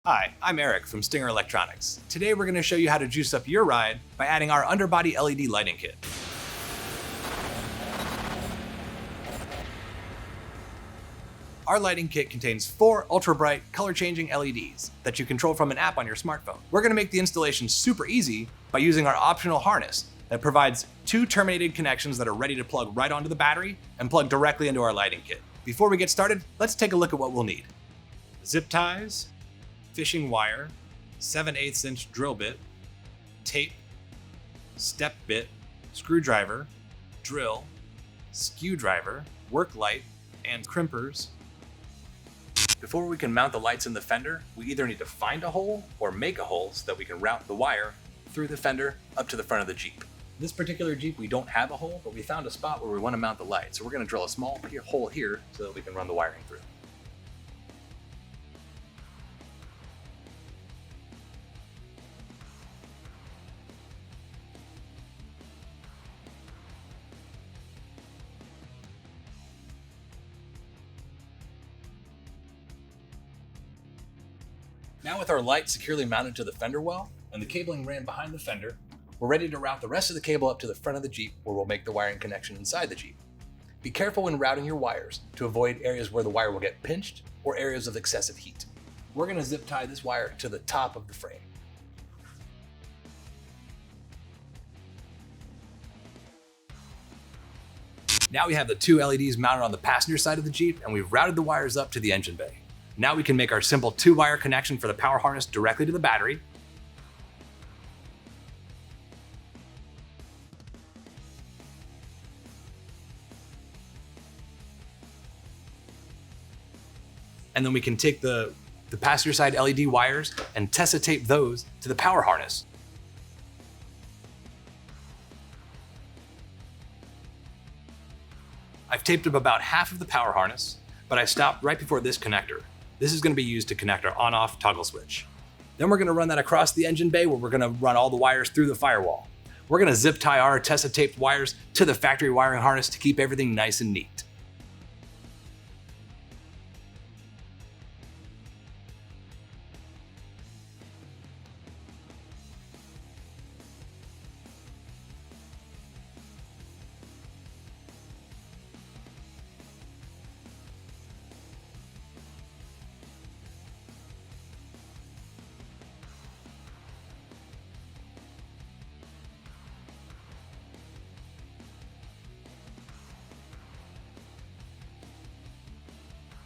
Hi, I'm Eric from Stinger Electronics. Today we're going to show you how to juice up your ride by adding our Underbody LED lighting kit. Our lighting kit contains 4 ultra-bright, color-changing LEDs that you control from an app on your smartphone. We're going to make the installation super easy by using our optional harness that provides 2 terminated connections that are ready to plug right onto the battery and plug directly into our lighting kit. Before we get started, let's take a look at what we'll need. Zip ties, fishing wire, 7/8 inch drill bit, tape, step bit, screwdriver, drill, skew driver, work light, and crimpers. Before we can mount the lights in the fender, we either need to find a hole or make a hole so that we can route the wire through the fender up to the front of the Jeep. This particular Jeep, we don't have a hole, but we found a spot where we want to mount the light. So we're going to drill a small hole here so that we can run the wiring through. Now with our light securely mounted to the fender well and the cabling ran behind the fender, we're ready to route the rest of the cable up to the front of the Jeep where we'll make the wiring connection inside the Jeep. Be careful when routing your wires to avoid areas where the wire will get pinched or areas of excessive heat. We're going to zip tie this wire to the top of the frame. Now we have the 2 LEDs mounted on the passenger side of the Jeep and we've routed the wires up to the engine bay. Now we can make our simple 2-wire connection for the power harness directly to the battery. And then we can take the passenger side LED wires and Tessa tape those to the power harness. I've taped up about half of the power harness, but I stopped right before this connector. This is going to be used to connect our on-off toggle switch. Then we're going to run that across the engine bay where we're going to run all the wires through the firewall. We're going to zip tie our Tessa taped wires to the factory wiring harness to keep everything nice and neat.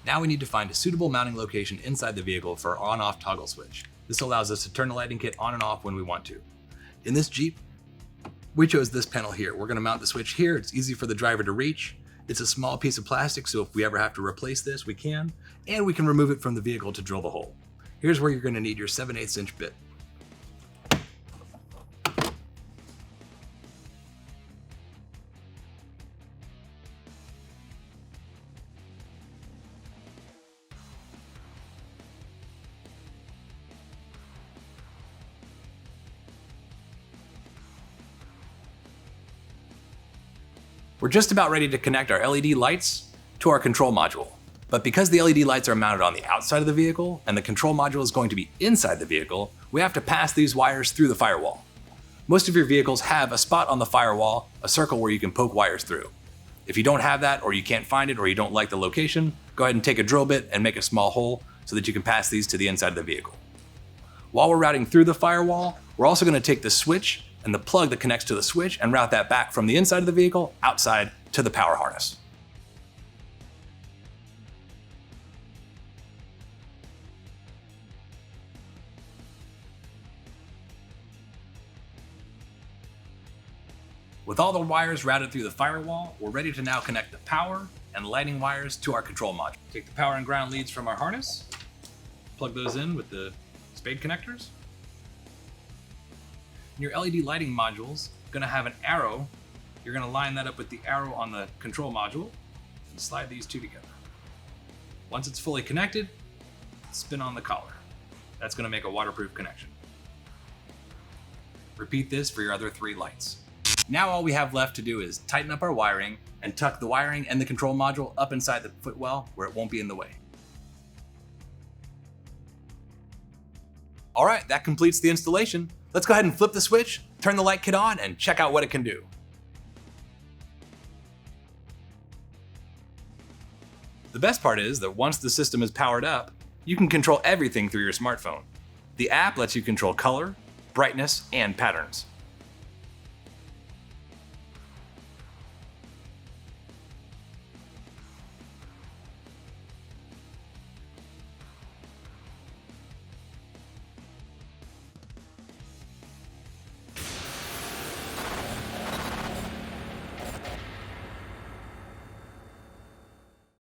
Now we need to find a suitable mounting location inside the vehicle for our on-off toggle switch. This allows us to turn the lighting kit on and off when we want to. In this Jeep, we chose this panel here. We're going to mount the switch here. It's easy for the driver to reach. It's a small piece of plastic, so if we ever have to replace this, we can. And we can remove it from the vehicle to drill the hole. Here's where you're going to need your 7/8 inch bit. We're just about ready to connect our LED lights to our control module. But because the LED lights are mounted on the outside of the vehicle and the control module is going to be inside the vehicle, we have to pass these wires through the firewall. Most of your vehicles have a spot on the firewall, a circle where you can poke wires through. If you don't have that, or you can't find it, or you don't like the location, go ahead and take a drill bit and make a small hole so that you can pass these to the inside of the vehicle. While we're routing through the firewall, we're also going to take the switch and the plug that connects to the switch and route that back from the inside of the vehicle outside to the power harness. With all the wires routed through the firewall, we're ready to now connect the power and lighting wires to our control module. Take the power and ground leads from our harness, plug those in with the spade connectors. And your LED lighting module's gonna have an arrow. You're gonna line that up with the arrow on the control module and slide these 2 together. Once it's fully connected, spin on the collar. That's gonna make a waterproof connection. Repeat this for your other 3 lights. Now all we have left to do is tighten up our wiring and tuck the wiring and the control module up inside the footwell where it won't be in the way. All right, that completes the installation. Let's go ahead and flip the switch, turn the light kit on, and check out what it can do. The best part is that once the system is powered up, you can control everything through your smartphone. The app lets you control color, brightness, and patterns.